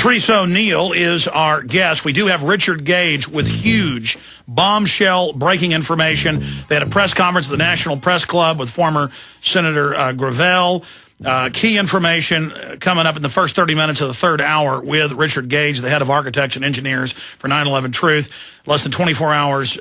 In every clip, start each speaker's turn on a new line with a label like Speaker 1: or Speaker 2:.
Speaker 1: Patrice Oneal is our guest. We do have Richard Gage with huge bombshell breaking information. They had a press conference at the National Press Club with former Senator Gravel. Key information coming up in the first 30 minutes of the third hour with Richard Gage, the head of architects and engineers for 9/11 Truth. Less than 24 hours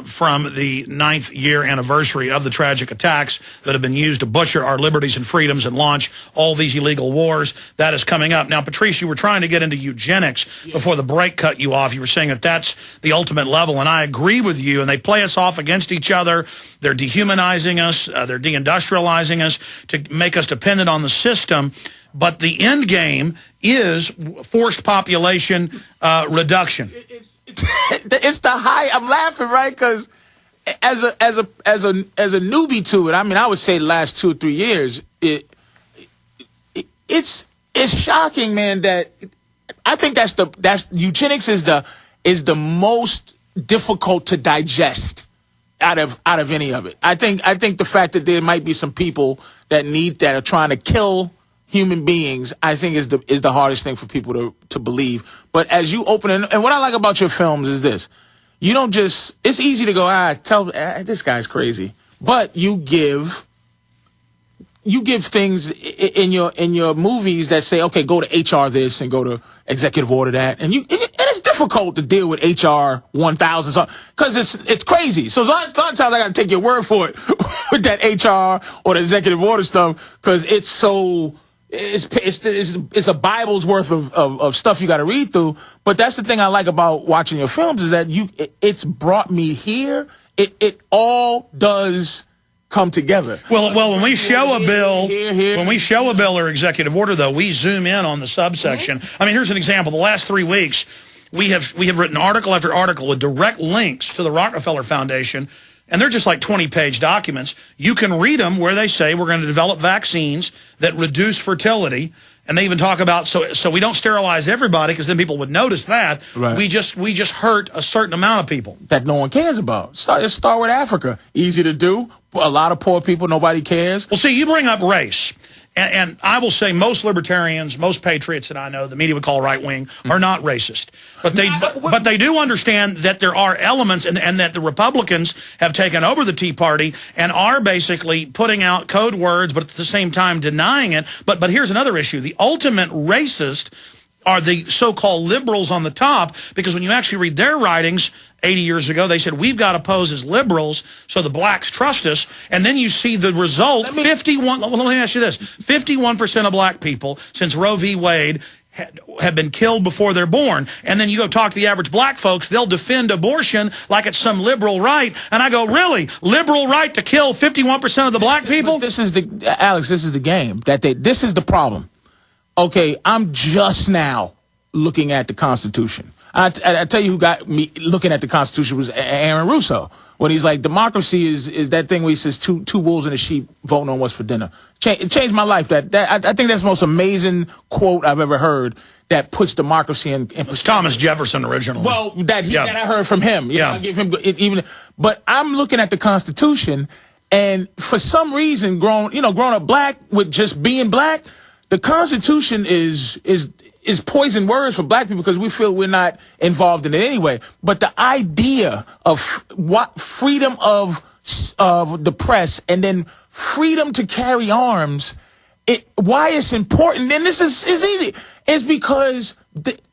Speaker 1: from the 9th year anniversary of the tragic attacks that have been used to butcher our liberties and freedoms and launch all these illegal wars. That is coming up. Now, Patrice, you were trying to get into eugenics before the break cut you off. You were saying that that's the ultimate level, and I agree with you, and they play us off against each other. They're dehumanizing us. They're deindustrializing us to make us dependent on the system. But the end game is forced population reduction.
Speaker 2: It's the high. I'm laughing, right? Because as a newbie to it, I mean, I would say the last 2 or 3 years, it's shocking, man. That I think that's eugenics is the most difficult to digest out of any of it. I think the fact that there might be some people that are trying to kill human beings, I think is the hardest thing for people to believe. But as you open it, and what I like about your films is this: you don't just. It's easy to go, this guy's crazy, but you give things in your movies that say, okay, go to HR this and go to executive order that, and it's difficult to deal with HR 1000 because it's crazy. So a lot of times I got to take your word for it with that HR or the executive order stuff because it's so. It's a Bible's worth of stuff you got to read through. But that's the thing I like about watching your films is that it's brought me here. It all does come together. Well, when we show a bill, when we show a bill or executive order, though, we zoom in on the subsection. I mean, here's an example. The last 3 weeks, we have written article after article with direct links to the Rockefeller Foundation. And they're just like 20-page documents. You can read them where they say we're going to develop vaccines that reduce fertility. And they even talk about, so we don't sterilize everybody because then people would notice that. Right. We just hurt a certain amount of people. That no one cares about. Start with Africa. Easy to do. A lot of poor people, nobody cares. Well, see, you bring up race. And I will say most libertarians, most patriots that I know, the media would call right-wing, are not racist. But they do understand that there are elements and that the Republicans have taken over the Tea Party and are basically putting out code words, but at the same time denying it. But here's another issue. The ultimate racist are the so-called liberals on the top, because when you actually read their writings 80 years ago, they said, we've got to pose as liberals so the blacks trust us. And then you see the result, let me ask you this, 51% of black people since Roe v. Wade have been killed before they're born. And then you go talk to the average black folks, they'll defend abortion like it's some liberal right. And I go, really? Liberal right to kill 51% of the black people? This is the game. This is the problem. Okay, I'm just now looking at the Constitution. I tell you who got me looking at the Constitution was Aaron Russo. When he's like, democracy is that thing where he says two wolves and a sheep voting on what's for dinner. It changed my life. I think that's the most amazing quote I've ever heard that puts democracy in perspective. It's Thomas Jefferson originally. Well, that I heard from him. I give him but I'm looking at the Constitution, and for some reason, growing up black with just being black, the Constitution is poison words for black people because we feel we're not involved in it anyway. But the idea of freedom of the press and then freedom to carry arms, why it's important, and this is easy, is because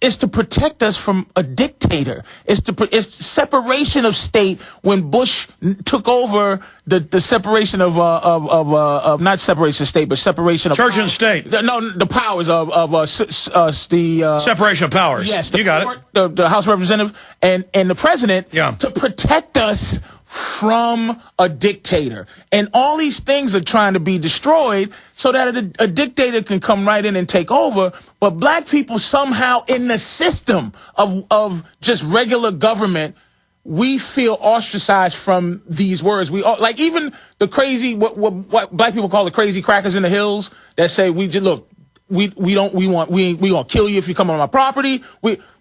Speaker 2: it's to protect us from a dictator. It's separation of state. When Bush took over the separation of not separation of state, but separation of church and state. No, the powers of the separation of powers. Yes, you got it. The House of Representatives and the president to protect us from a dictator. And all these things are trying to be destroyed so that a dictator can come right in and take over. But black people somehow in the system of just regular government, we feel ostracized from these words. We all, like even the crazy, what black people call the crazy crackers in the hills that say, we gonna kill you if you come on my property.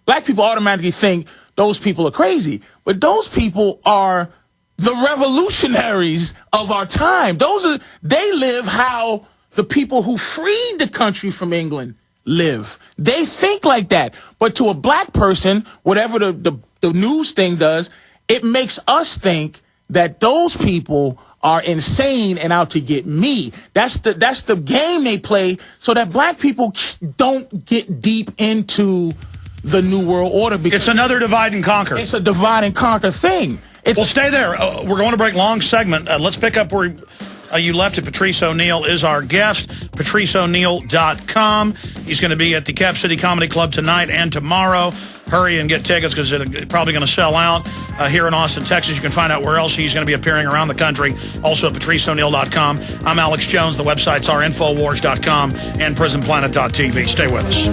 Speaker 2: Black people automatically think those people are crazy, but those people are the revolutionaries of our time. They live how the people who freed the country from England live. They think like that. But to a black person, whatever the news thing does, it makes us think that those people are insane and out to get me. That's the game they play so that black people don't get deep into the New World Order. Because
Speaker 1: it's another divide and conquer.
Speaker 2: It's a divide and conquer thing.
Speaker 1: Well, stay there. We're going to break. Long segment. Let's pick up where you left it. Patrice Oneal is our guest. PatriceOneal.com. He's going to be at the Cap City Comedy Club tonight and tomorrow. Hurry and get tickets because it's probably going to sell out here in Austin, Texas. You can find out where else he's going to be appearing around the country. Also at PatriceOneal.com. I'm Alex Jones. The websites are Infowars.com and PrisonPlanet.tv. Stay with us.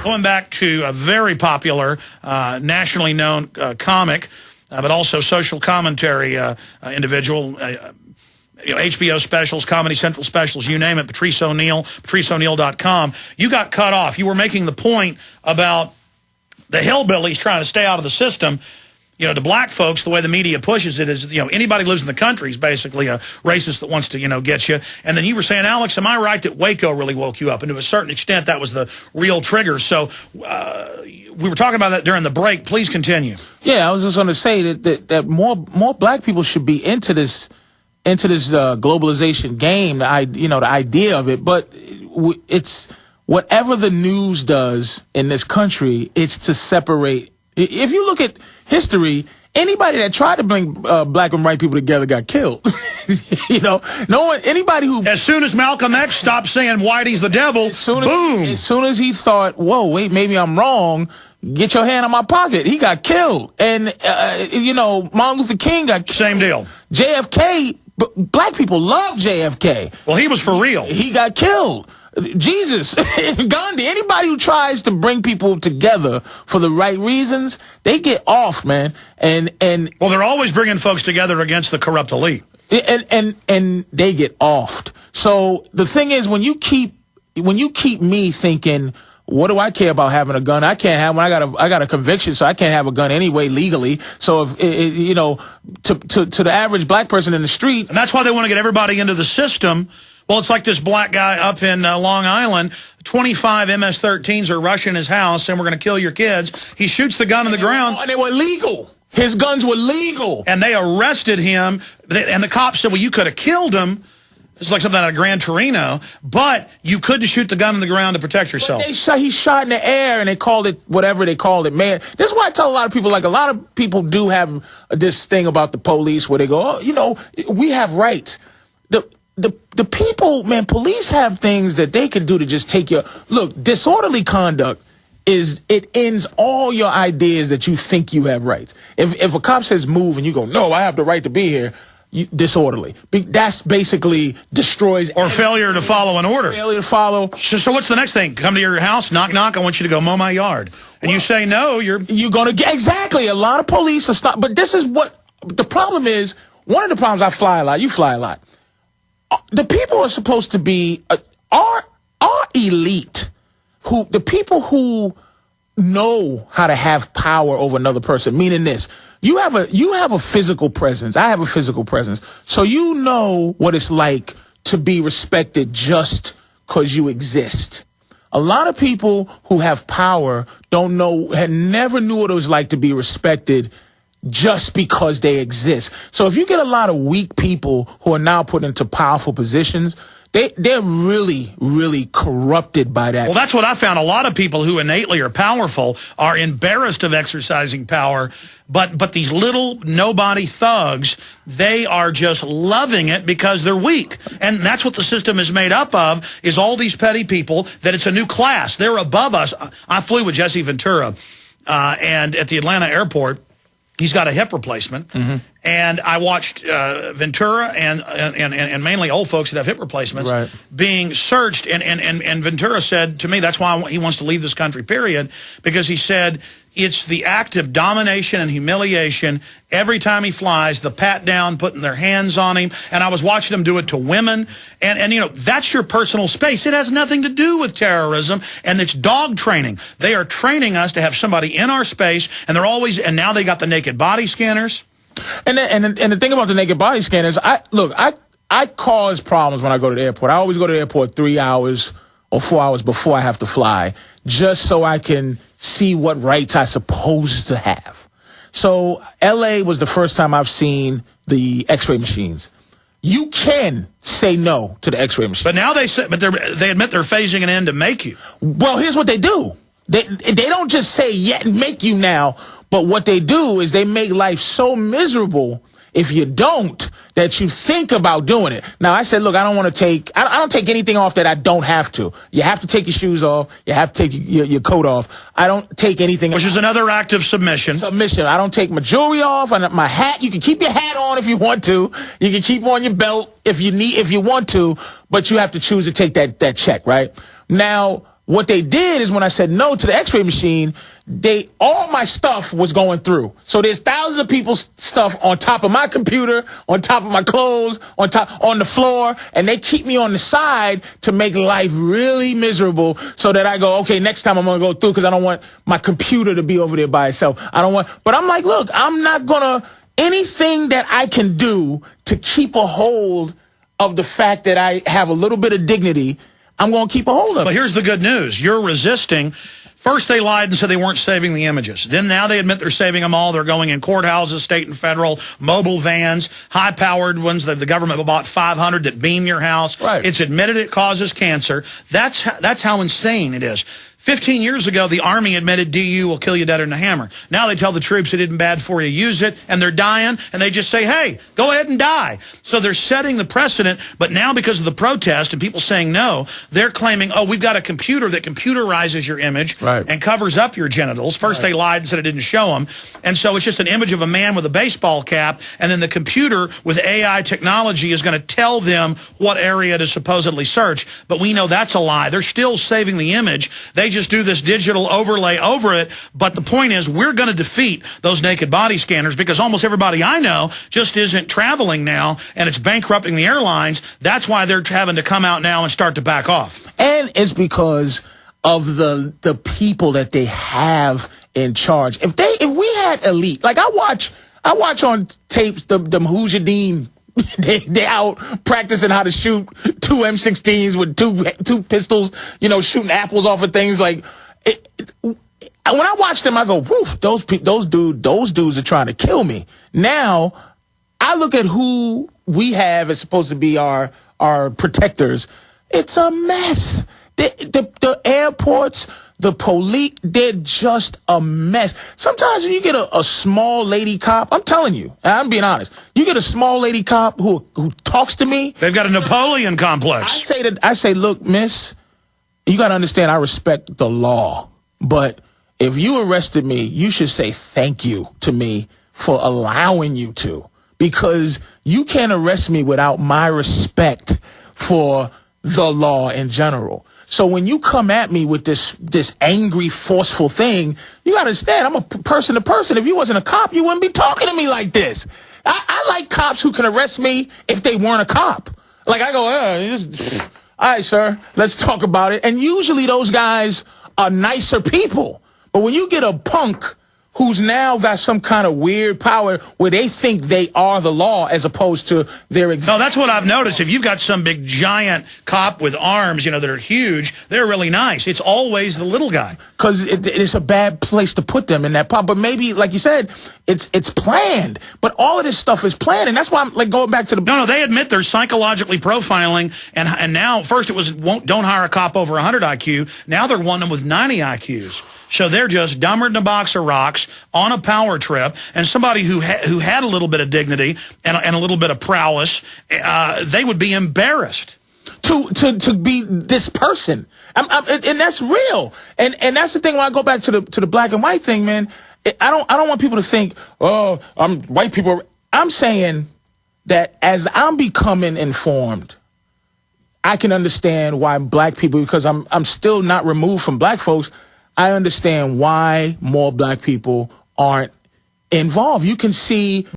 Speaker 1: Going back to a very popular, nationally known comic, but also social commentary individual. HBO specials, Comedy Central specials, you name it. Patrice Oneal, PatriceOneal.com. You got cut off. You were making the point about the hillbillies trying to stay out of the system. To black folks, the way the media pushes it is, anybody who lives in the country is basically a racist that wants to, get you. And then you were saying, Alex, am I right that Waco really woke you up? And to a certain extent, that was the real trigger. So we were talking about that during the break. Please continue.
Speaker 2: Yeah, I was just going to say that more black people should be into this globalization game, the idea of it. But it's whatever the news does in this country, it's to separate. If you look at history, anybody that tried to bring black and white people together got killed. Anybody who...
Speaker 1: As soon as Malcolm X stopped saying Whitey's the devil, boom!
Speaker 2: As soon as he thought, whoa, wait, maybe I'm wrong, get your hand on my pocket, he got killed. And, Martin Luther King got killed.
Speaker 1: Same deal.
Speaker 2: JFK, black people love JFK.
Speaker 1: Well, he was for real.
Speaker 2: He got killed. Jesus, Gandhi, anybody who tries to bring people together for the right reasons, they get off, man. And
Speaker 1: well, they're always bringing folks together against the corrupt elite.
Speaker 2: And they get offed. So the thing is, when you keep me thinking, what do I care about having a gun? I can't have one. I got a conviction, so I can't have a gun anyway legally. So if to the average black person in the street,
Speaker 1: and that's why they want to get everybody into the system. Well, it's like this black guy up in Long Island. 25 MS-13s are rushing his house, and we're going to kill your kids. He shoots the gun in the ground.
Speaker 2: And they were legal. His guns were legal.
Speaker 1: And they arrested him. And the cops said, well, you could have killed him. It's like something out of Gran Torino. But you couldn't shoot the gun in the ground to protect yourself.
Speaker 2: He shot in the air, and they called it whatever they called it. Man, this is why I tell a lot of people, a lot of people do have this thing about the police where they go, we have rights. The people, man, police have things that they can do to just take your... Look, disorderly conduct it ends all your ideas that you think you have rights. If a cop says move and you go, no, I have the right to be here, disorderly. That's basically destroys...
Speaker 1: Or failure to follow an order.
Speaker 2: Failure to follow.
Speaker 1: So what's the next thing? Come to your house, knock, knock, I want you to go mow my yard. And you say no, you're
Speaker 2: going to get... Exactly. A lot of police are stop. But this is what... The problem is, one of the problems, I fly a lot, you fly a lot. The people are supposed to be our elite, the people who know how to have power over another person. Meaning this, you have a physical presence. I have a physical presence, so you know what it's like to be respected just because you exist. A lot of people who have power never knew what it was like to be respected just because they exist. So if you get a lot of weak people who are now put into powerful positions, they're really, really corrupted by that.
Speaker 1: Well, that's what I found. A lot of people who innately are powerful are embarrassed of exercising power, but these little nobody thugs, they are just loving it because they're weak. And that's what the system is made up of, is all these petty people, that it's a new class. They're above us. I flew with Jesse Ventura, and at the Atlanta airport, he's got a hip replacement, and I watched Ventura and mainly old folks that have hip replacements being searched, and Ventura said to me, that's why he wants to leave this country, period, because he said it's the act of domination and humiliation every time he flies, the pat down, putting their hands on him, and I was watching them do it to women, and that's your personal space. It has nothing to do with terrorism, and it's dog training. They are training us to have somebody in our space, and and now they got the naked body scanners.
Speaker 2: And the thing about the naked body scanners, I cause problems when I go to the airport. I always go to the airport 3 hours or 4 hours before I have to fly, just so I can see what rights I supposed to have. So LA was the first time I've seen the X-ray machines. You can say no to the X-ray machine.
Speaker 1: But now they admit they're phasing it in to make you.
Speaker 2: Well, here's what they do. They don't just say yeah and make you now, but what they do is they make life so miserable if you don't, that you think about doing it. Now, I said, look, I don't take anything off that I don't have to. You have to take your shoes off. You have to take your coat off. I don't take anything.
Speaker 1: Which is another act of submission.
Speaker 2: I don't take my jewelry off and my hat. You can keep your hat on if you want to. You can keep on your belt if you want to, but you have to choose to take that check, right? Now, what they did is when I said no to the X-ray machine, all my stuff was going through. So there's thousands of people's stuff on top of my computer, on top of my clothes, on the floor, and they keep me on the side to make life really miserable so that I go, okay, next time I'm going to go through because I don't want my computer to be over there by itself. But I'm like, look, I'm not going to, anything that I can do to keep a hold of the fact that I have a little bit of dignity, I'm going to keep a hold of it.
Speaker 1: But here's the good news. You're resisting. First, they lied and said they weren't saving the images. Then now they admit they're saving them all. They're going in courthouses, state and federal, mobile vans, high-powered ones that the government bought 500 that beam your house.
Speaker 2: Right.
Speaker 1: It's admitted it causes cancer. That's how insane it is. 15 years ago, the Army admitted DU will kill you deader than a hammer. Now they tell the troops it isn't bad for you, use it, and they're dying, and they just say, hey, go ahead and die. So they're setting the precedent, but now because of the protest and people saying no, they're claiming, oh, we've got a computer that computerizes your image and covers up your genitals. First they lied and said it didn't show them, and so it's just an image of a man with a baseball cap, and then the computer with AI technology is going to tell them what area to supposedly search, but we know that's a lie. They're still saving the image. They just do this digital overlay over it, but the point is we're going to defeat those naked body scanners because almost everybody I know just isn't traveling now, and it's bankrupting the airlines. That's why they're having to come out now and start to back off. And
Speaker 2: it's because of the people that they have in charge. If we had elite, like I watch on tapes the Mujahideen. They out practicing how to shoot two M16s with two pistols, shooting apples off of things. Like when I watch them, I go, "Whew, those dudes are trying to kill me." Now I look at who we have as supposed to be our protectors. It's a mess. The airports, the police, they're just a mess. Sometimes when you get a small lady cop, I'm telling you, and I'm being honest, you get a small lady cop who talks to me.
Speaker 1: They've got a Napoleon complex.
Speaker 2: I say, look, miss, you got to understand I respect the law. But if you arrested me, you should say thank you to me for allowing you to. Because you can't arrest me without my respect for the law in general. So when you come at me with this angry, forceful thing, you got to understand I'm a person to person. If you wasn't a cop, you wouldn't be talking to me like this. I like cops who can arrest me if they weren't a cop. Like I go, all right, sir, let's talk about it. And usually those guys are nicer people. But when you get a punk who's now got some kind of weird power where they think they are the law as opposed to their...
Speaker 1: No, that's what I've noticed. If you've got some big giant cop with arms, that are huge, they're really nice. It's always the little guy.
Speaker 2: Because it's a bad place to put them in that part. But maybe, like you said, it's planned. But all of this stuff is planned. And that's why I'm like going back to the...
Speaker 1: No, they admit they're psychologically profiling. And now, first it was don't hire a cop over 100 IQ. Now they're wanting them with 90 IQs. So they're just dumber than a box of rocks on a power trip, and somebody who had a little bit of dignity and a little bit of prowess, they would be embarrassed
Speaker 2: to be this person. And that's real. And that's the thing when I go back to the black and white thing, man. I don't want people to think, oh, white people. I'm saying that as I'm becoming informed, I can understand why black people, because I'm still not removed from black folks. I understand why more black people aren't involved. You can see